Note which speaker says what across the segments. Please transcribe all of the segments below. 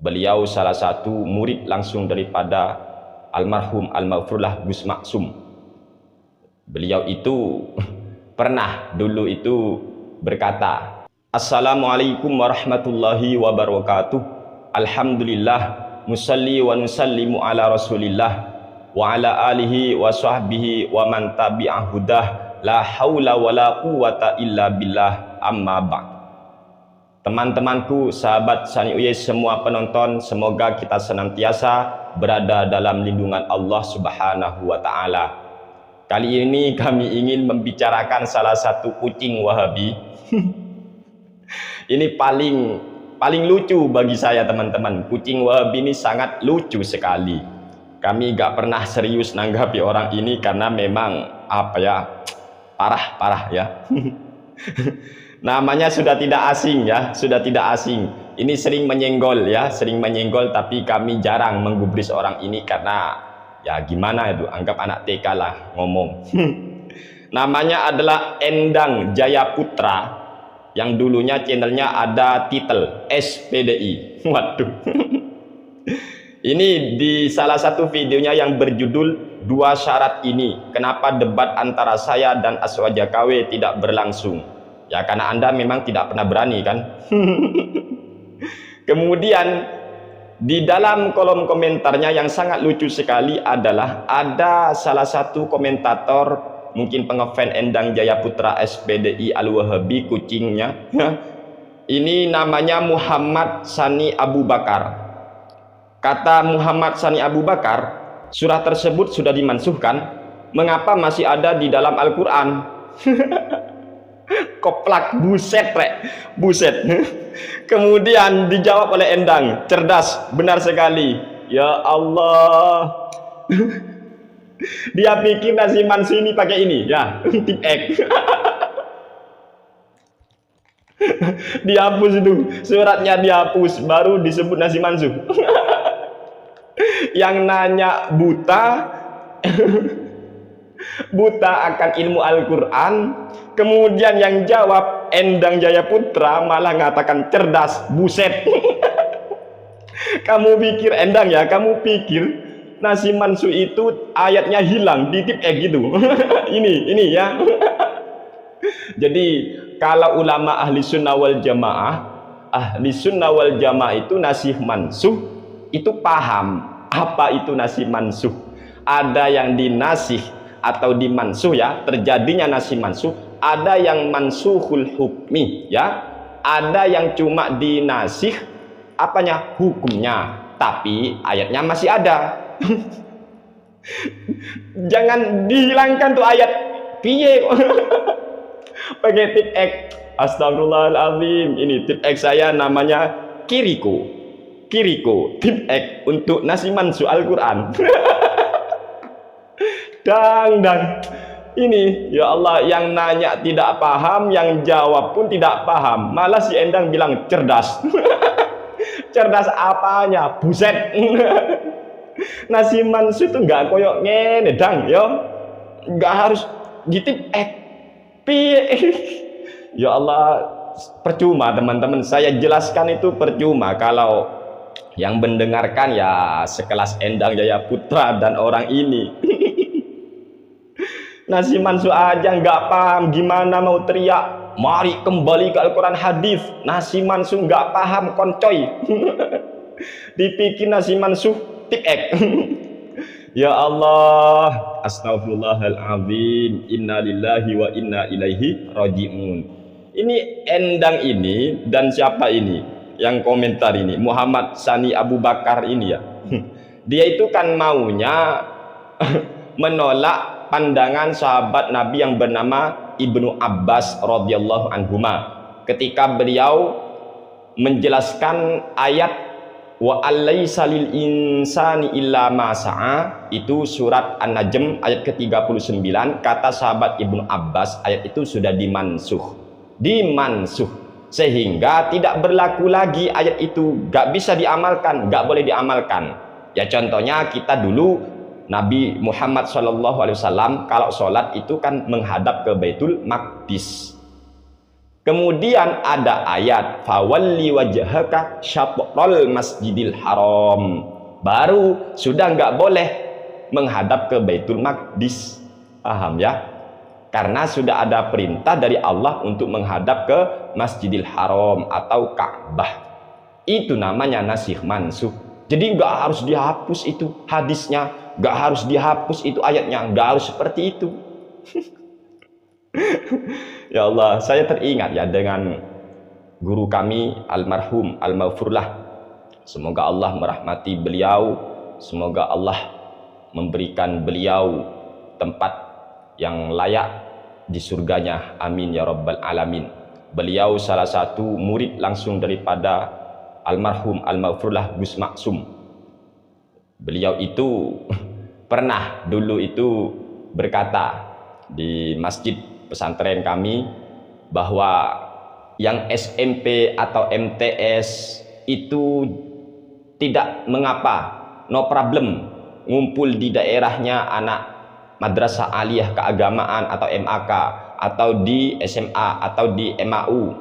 Speaker 1: Beliau salah satu murid langsung daripada almarhum Al-Maghfurlah Gus Maksum. Beliau itu pernah dulu itu berkata, Assalamualaikum warahmatullahi wabarakatuh. Alhamdulillah musalli wa nusallimu ala rasulillah wa ala alihi wa sahbihi wa man tabi'ah hudah la haula wa la quwata illa billah amma ba'd. Teman-temanku, sahabat Sani Uye, semua penonton, semoga kita senantiasa berada dalam lindungan Allah Subhanahu wa Ta'ala. Kali ini kami ingin membicarakan salah satu kucing Wahabi. Ini paling lucu bagi saya, teman-teman. Kucing Wahabi ini sangat lucu sekali. Kami gak pernah serius nanggapi orang ini karena memang apa ya, parah ya. Namanya sudah tidak asing ya, sudah tidak asing. Ini sering menyenggol ya, sering menyenggol, tapi kami jarang menggubris orang ini karena ya gimana itu, anggap anak TK lah ngomong. Namanya adalah Endang Jaya Putra, yang dulunya channelnya ada titel SPDI. Waduh. Ini di salah satu videonya yang berjudul "Dua Syarat Ini, Kenapa Debat Antara Saya dan Aswaja KW Tidak Berlangsung." Ya karena Anda memang tidak pernah berani kan. Kemudian di dalam kolom komentarnya yang sangat lucu sekali adalah ada salah satu komentator, mungkin pengefan Endang Jaya Putra SPDI Al-Wahabi, kucingnya. Ini namanya Muhammad Sani Abu Bakar. Kata Muhammad Sani Abu Bakar, surah tersebut sudah dimansuhkan, mengapa masih ada di dalam Al-Quran? Koplak, buset rek, buset. Kemudian dijawab oleh Endang, cerdas, benar sekali. Ya Allah. Dia pikir nasi mansu ini pakai ini ya, tip X. Dihapus itu, suratnya dihapus, baru disebut nasi mansu. Yang nanya buta akan ilmu Al-Quran, kemudian yang jawab Endang Jaya Putra malah ngatakan cerdas, buset. Kamu pikir Endang ya, kamu pikir nasi mansu itu ayatnya hilang di tip X gitu. ini ya. Jadi kalau ulama ahli sunnah wal jamaah itu nasi mansuh itu paham apa itu nasi mansuh. Ada yang dinasih atau dimansuh ya, terjadinya nasi mansuh. Ada yang mansuhul hukmi ya, ada yang cuma dinasih apanya, hukumnya, tapi ayatnya masih ada. Jangan dihilangkan tuh ayat, piye. Pakai tip X. Astagfirullahaladzim. Ini tip X saya namanya Kiriko, tip X untuk nasi mansuh Al-Quran. Dang. Ini ya Allah, yang nanya tidak paham, yang jawab pun tidak paham. Malah si Endang bilang cerdas. Cerdas apanya, buset. Nasi mansu itu nggak koyok ngene dang yo, nggak harus ditip ya Allah, percuma teman-teman, saya jelaskan itu percuma kalau yang mendengarkan ya sekelas Endang Jaya Putra dan orang ini. Nasi mansu aja nggak paham, gimana mau teriak mari kembali ke Al-Quran hadis. Nasi mansu nggak paham, koncoy. Dipikir nasi mansu tip X. Ya Allah, astagfirullahaladzim, inna lillahi wa inna ilaihi raji'un. Ini Endang ini dan siapa ini yang komentar ini, Muhammad Sani Abu Bakar ini ya. Dia itu kan maunya menolak pandangan sahabat Nabi yang bernama Ibnu Abbas radhiyallahu anhuma ketika beliau menjelaskan ayat wa alaysa lil insani illa ma sa'a, itu surat An-Najm ayat ke-39. Kata sahabat Ibnu Abbas, ayat itu sudah dimansuh sehingga tidak berlaku lagi ayat itu, gak bisa diamalkan, gak boleh diamalkan. Ya contohnya kita dulu Nabi Muhammad SAW kalau sholat itu kan menghadap ke Baitul Maqdis. Kemudian ada ayat fawalli wajhaka syatrul masjidil haram. Baru sudah nggak boleh menghadap ke Baitul Maqdis. Paham ya? Karena sudah ada perintah dari Allah untuk menghadap ke Masjidil Haram atau Ka'bah. Itu namanya nasikh mansukh. Jadi nggak harus dihapus itu hadisnya, nggak harus dihapus itu ayatnya, nggak harus seperti itu. Ya Allah, saya teringat ya dengan guru kami almarhum Al-Maghfurlah. Semoga Allah merahmati beliau, semoga Allah memberikan beliau tempat yang layak di surganya, amin ya rabbal alamin. Beliau salah satu murid langsung daripada almarhum Al-Maghfurlah Gus Maksum. Beliau itu pernah dulu itu berkata di masjid pesantren kami bahwa yang SMP atau MTS itu tidak mengapa, no problem, ngumpul di daerahnya anak madrasah aliyah keagamaan atau MAK atau di SMA atau di MAU,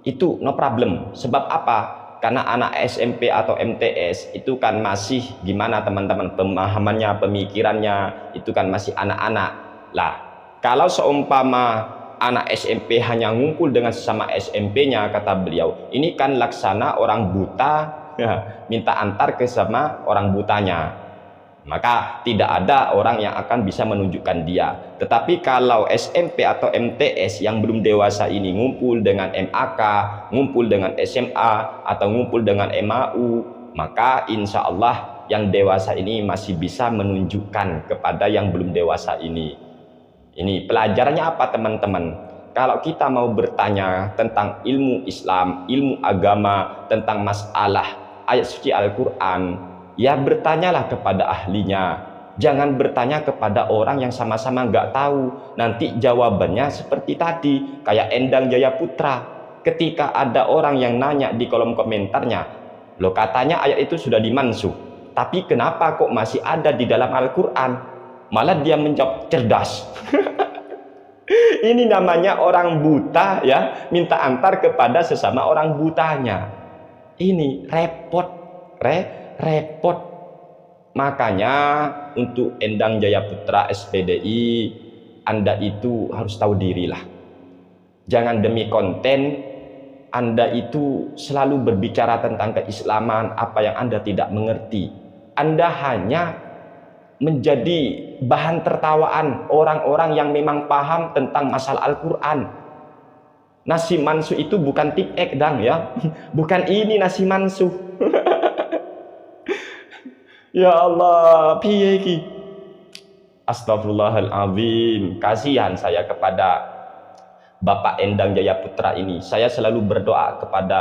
Speaker 1: itu no problem. Sebab apa? Karena anak SMP atau MTS itu kan masih gimana teman-teman, pemahamannya, pemikirannya itu kan masih anak-anak lah. Kalau seumpama anak SMP hanya ngumpul dengan sesama SMP-nya, kata beliau, ini kan laksana orang buta ya, minta antar ke sama orang butanya, maka tidak ada orang yang akan bisa menunjukkan dia. Tetapi kalau SMP atau MTS yang belum dewasa ini ngumpul dengan MAK, ngumpul dengan SMA atau ngumpul dengan MAU, maka insya Allah yang dewasa ini masih bisa menunjukkan kepada yang belum dewasa ini. Ini pelajarannya apa teman-teman? Kalau kita mau bertanya tentang ilmu Islam, ilmu agama, tentang masalah ayat suci Al-Quran, ya bertanyalah kepada ahlinya. Jangan bertanya kepada orang yang sama-sama nggak tahu. Nanti jawabannya seperti tadi, kayak Endang Jaya Putra. Ketika ada orang yang nanya di kolom komentarnya, loh katanya ayat itu sudah dimansuh, tapi kenapa kok masih ada di dalam Al-Quran? Malah dia menjawab cerdas. Ini namanya orang buta ya, minta antar kepada sesama orang butanya. Ini repot, repot. Makanya untuk Endang Jaya Putra SPDI, Anda itu harus tahu dirilah. Jangan demi konten Anda itu selalu berbicara tentang keislaman apa yang Anda tidak mengerti. Anda hanya menjadi bahan tertawaan orang-orang yang memang paham tentang masalah Al-Quran. Nasi mansuh itu bukan tip ek dang ya, bukan ini nasi mansuh. Ya Allah, piye iki? Astagfirullahaladzim. Kasihan saya kepada Bapak Endang Jaya Putra ini. Saya selalu berdoa kepada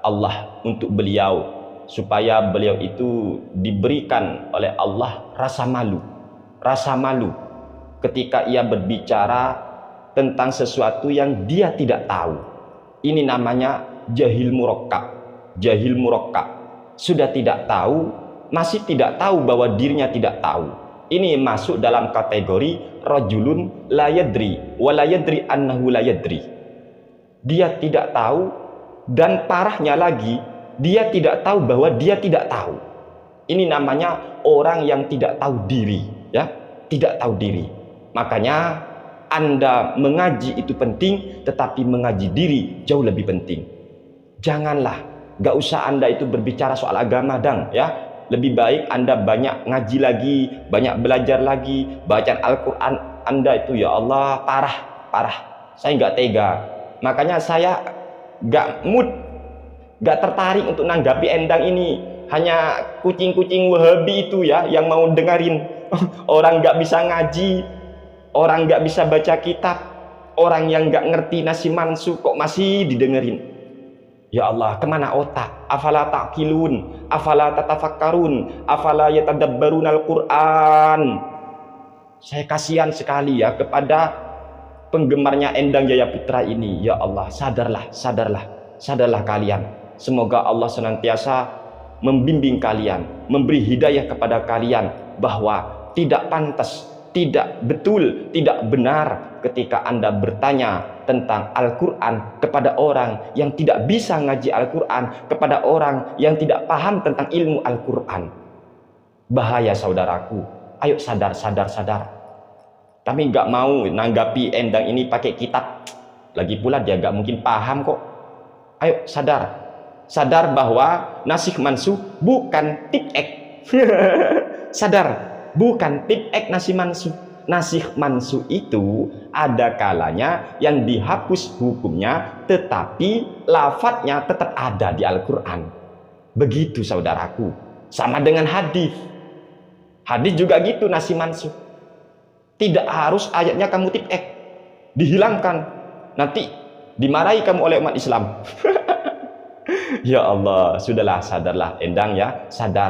Speaker 1: Allah untuk beliau, supaya beliau itu diberikan oleh Allah rasa malu ketika ia berbicara tentang sesuatu yang dia tidak tahu. Ini namanya jahil murakkab. Sudah tidak tahu, masih tidak tahu bahwa dirinya tidak tahu. Ini masuk dalam kategori rajulun la yadri wa la yadri annahu la yadri. Dia tidak tahu, dan parahnya lagi dia tidak tahu bahwa dia tidak tahu. Ini namanya orang yang tidak tahu diri ya, tidak tahu diri. Makanya Anda mengaji itu penting, tetapi mengaji diri jauh lebih penting. Janganlah, gak usah Anda itu berbicara soal agama dang ya. Lebih baik Anda banyak ngaji lagi, banyak belajar lagi. Bacaan Al-Quran Anda itu ya Allah parah. Saya nggak tega. Makanya saya gak mood, gak tertarik untuk nanggapi Endang ini. Hanya kucing-kucing Wahabi itu ya yang mau dengerin. Orang gak bisa ngaji, orang gak bisa baca kitab, orang yang gak ngerti nasi mansuh kok masih didengerin. Ya Allah, kemana otak? Afala ta'qilun, afala tatafakkarun, afala yatadabbarun Al-Quran. Saya kasihan sekali ya kepada penggemarnya Endang Jaya Putra ini. Ya Allah, sadarlah kalian. Semoga Allah senantiasa membimbing kalian, memberi hidayah kepada kalian bahwa tidak pantas Tidak betul, tidak benar ketika Anda bertanya tentang Al-Quran kepada orang yang tidak bisa ngaji Al-Quran, kepada orang yang tidak paham tentang ilmu Al-Quran. Bahaya saudaraku. Ayo sadar, sadar, sadar. Kami nggak mau nanggapi Endang ini pakai kitab. Lagi pula dia nggak mungkin paham kok. Ayo sadar. Sadar bahwa nasikh mansuh bukan tipek. Sadar, bukan tipek nasikh mansuh. Nasikh mansuh itu ada kalanya yang dihapus hukumnya, tetapi lafadznya tetap ada di Al-Quran. Begitu saudaraku. Sama dengan hadis. Hadis juga gitu nasikh mansuh. Tidak harus ayatnya kamu tipek, dihilangkan, nanti dimarahi kamu oleh umat Islam. Ya Allah, sudahlah, sadarlah Endang ya, sadar.